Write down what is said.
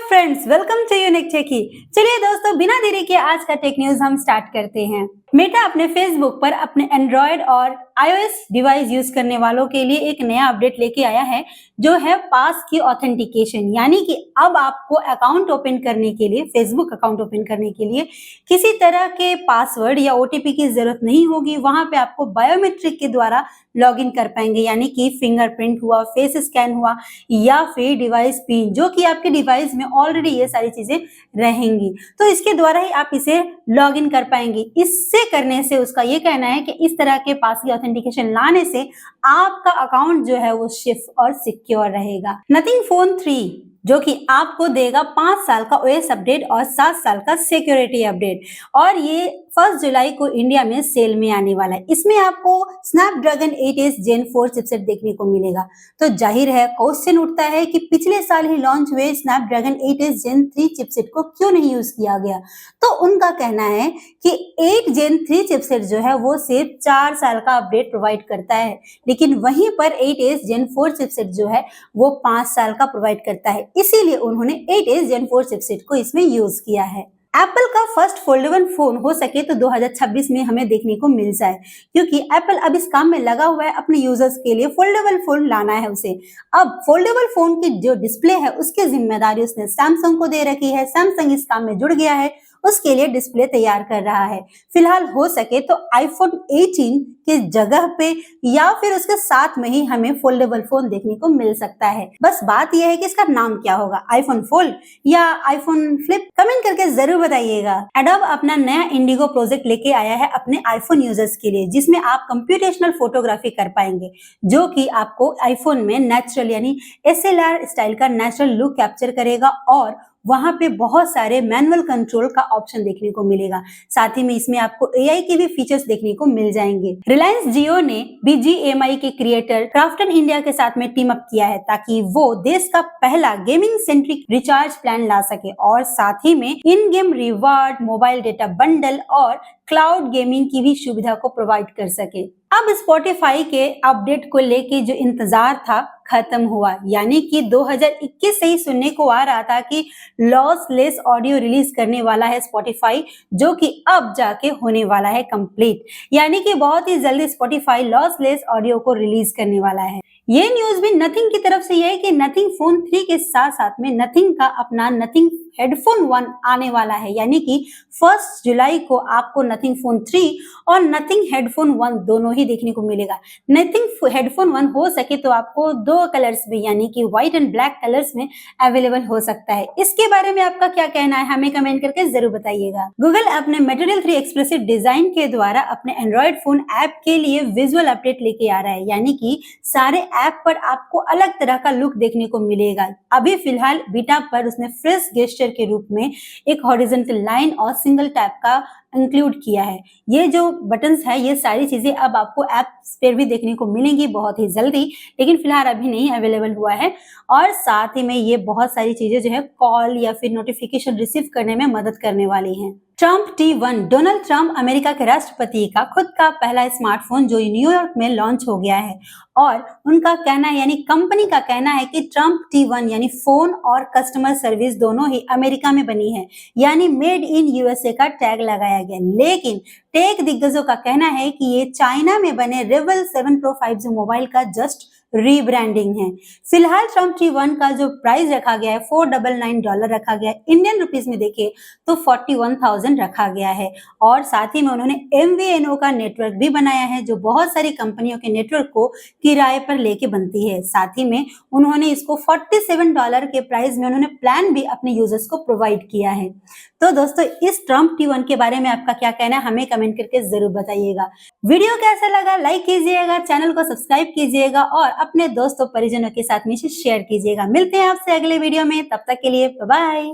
Friends, welcome to unique टेकी। चलिए दोस्तों, बिना देरी के आज का टेक न्यूज हम स्टार्ट करते हैं। मेटा अपने फेसबुक पर अपने एंड्रॉयड और आईओएस डिवाइस यूज करने वालों के लिए एक नया अपडेट लेके आया है, जो है पास की ऑथेंटिकेशन। यानी कि अब आपको अकाउंट ओपन करने के लिए, फेसबुक अकाउंट ओपन करने के लिए किसी तरह के पासवर्ड या ओटीपी की जरूरत नहीं होगी। वहां पे आपको बायोमेट्रिक के द्वारा लॉगिन कर पाएंगे, यानी कि फिंगरप्रिंट हुआ, फेस स्कैन हुआ या फिर डिवाइस पिन, जो कि आपके डिवाइस में ऑलरेडी ये सारी चीजें रहेंगी, तो इसके द्वारा ही आप इसे लॉग इन कर पाएंगे। इससे करने से उसका ये कहना है कि इस तरह के पास की ऑथेंटिकेशन लाने से आपका अकाउंट जो है वो सेफ और सिक्योर रहेगा। नथिंग फोन 3 जो कि आपको देगा 5 साल का ओएस अपडेट और 7 साल का सिक्योरिटी अपडेट, और ये 1 जुलाई को इंडिया में सेल में आने वाला है। इसमें आपको स्नैपड्रैगन 8s Gen 4 चिपसेट देखने को मिलेगा। तो जाहिर है क्वेश्चन उठता है कि पिछले साल ही लॉन्च हुए स्नैपड्रैगन 8s Gen 3 चिपसेट को क्यों नहीं यूज किया गया। तो उनका कहना है कि 8 Gen 3 चिपसेट जो है वो सिर्फ 4 साल का अपडेट प्रोवाइड करता है, लेकिन वहीं पर 8s Gen 4 चिपसेट जो है वो 5 साल का प्रोवाइड करता है। इसीलिए उन्होंने 8s Gen 4 चिपसेट को इसमें यूज किया है। एप्पल का फर्स्ट फोल्डेबल फोन हो सके तो 2026 में हमें देखने को मिल जाए, क्योंकि एप्पल अब इस काम में लगा हुआ है, अपने यूजर्स के लिए फोल्डेबल फोन लाना है उसे। अब फोल्डेबल फोन की जो डिस्प्ले है उसकी जिम्मेदारी उसने सैमसंग को दे रखी है। सैमसंग इस काम में जुड़ गया है, उसके लिए डिस्प्ले तैयार कर रहा है। फिलहाल हो सके तो आईफोन 18 की जगह पे या फिर उसके साथ में ही हमें फोल्डेबल फोन देखने को मिल सकता है। बस बात यह है कि इसका नाम क्या होगा, आईफोन फोल्ड या आईफोन फ्लिप? कमेंट करके जरूर बताइएगा। एडोब अपना नया इंडिगो प्रोजेक्ट लेके आया है अपने आईफोन यूजर्स के लिए, जिसमें आप कंप्यूटेशनल फोटोग्राफी कर पाएंगे, जो कि आपको आईफोन में नेचुरल यानी एसएलआर स्टाइल का नेचुरल लुक कैप्चर करेगा, और वहां पे बहुत सारे मैनुअल कंट्रोल का ऑप्शन देखने को मिलेगा। साथ ही में इसमें आपको एआई के भी फीचर्स देखने को मिल जाएंगे। रिलायंस जियो ने बीजीएमआई के क्रिएटर क्राफ्टन इंडिया के साथ में टीम अप किया है, ताकि वो देश का पहला गेमिंग सेंट्रिक रिचार्ज प्लान ला सके, और साथ ही में इन game reward, mobile data bundle और क्लाउड गेमिंग की भी सुविधा को प्रोवाइड कर सके। अब स्पॉटिफाई के अपडेट को लेके जो इंतजार था खत्म हुआ, यानी कि 2021 से ही सुनने को आ रहा था कि लॉसलेस ऑडियो रिलीज करने वाला है स्पॉटिफाई, जो कि अब जाके होने वाला है कंप्लीट। यानी कि बहुत ही जल्दी स्पॉटिफाई लॉसलेस ऑडियो को रिलीज करने वाला है। ये न्यूज भी नथिंग की तरफ से यह है कि नथिंग फोन 3 के साथ साथ में नथिंग का अपना नथिंग हेडफोन 1 आने वाला है, यानी कि 1 जुलाई को आपको नथिंग फोन 3 और नथिंग हेडफोन 1 दोनों ही देखने को मिलेगा। नथिंग हेडफोन 1 हो सके तो आपको 2 कलर्स में, यानी कि व्हाइट एंड ब्लैक कलर्स में अवेलेबल हो सकता है। इसके बारे में आपका क्या कहना है, हमें कमेंट करके जरूर बताइएगा। गूगल अपने मटेरियल 3 एक्सप्लिसिट डिजाइन के द्वारा अपने एंड्रॉइड फोन ऐप के लिए विजुअल अपडेट लेके आ रहा है, यानी कि सारे ऐप पर आपको अलग तरह का लुक देखने को मिलेगा। अभी फिलहाल बीटा पर उसने फ्रेश गेस्चर के रूप में एक हॉरिजॉन्टल लाइन और सिंगल टैप का इंक्लूड किया है। ये जो बटन्स है, ये सारी चीजें अब आपको ऐप्स पर भी देखने को मिलेंगी बहुत ही जल्दी, लेकिन फिलहाल अभी नहीं अवेलेबल हुआ है। और साथ ही में ये बहुत सारी चीजें जो है कॉल या फिर नोटिफिकेशन रिसीव करने में मदद करने वाली हैं। Trump T1, Donald Trump America के राष्ट्रपति का खुद का पहला स्मार्टफोन जो न्यूयॉर्क में लॉन्च हो गया है, और उनका कहना है, यानी कंपनी का कहना है कि ट्रम्प T1 यानी फोन और कस्टमर सर्विस दोनों ही अमेरिका में बनी है, यानी मेड इन यूएसए का टैग लगाया गया। लेकिन टेक दिग्गजों का कहना है कि ये चाइना में बने रेवल 7 Pro 5G मोबाइल का जस्ट रीब्रांडिंग है। फिलहाल ट्रम्प T1 का जो प्राइस रखा गया है $499 रखा गया है, इंडियन रुपीस में देखे तो 41,000 रखा गया है। और साथ ही में उन्होंने MVNO का नेटवर्क भी बनाया है, जो बहुत सारी कंपनियों के नेटवर्क को किराए पर लेके बनती है। साथ ही में उन्होंने इसको $47 के प्राइस में उन्होंने प्लान भी अपने यूजर्स को प्रोवाइड किया है। तो दोस्तों, इस ट्रम्प T1 के बारे में आपका क्या कहना है, हमें कमेंट करके जरूर बताइएगा। वीडियो कैसा लगा लाइक कीजिएगा, चैनल को सब्सक्राइब कीजिएगा और अपने दोस्तों परिजनों के साथ में शेयर कीजिएगा। मिलते हैं आपसे अगले वीडियो में, तब तक के लिए बाय बाय।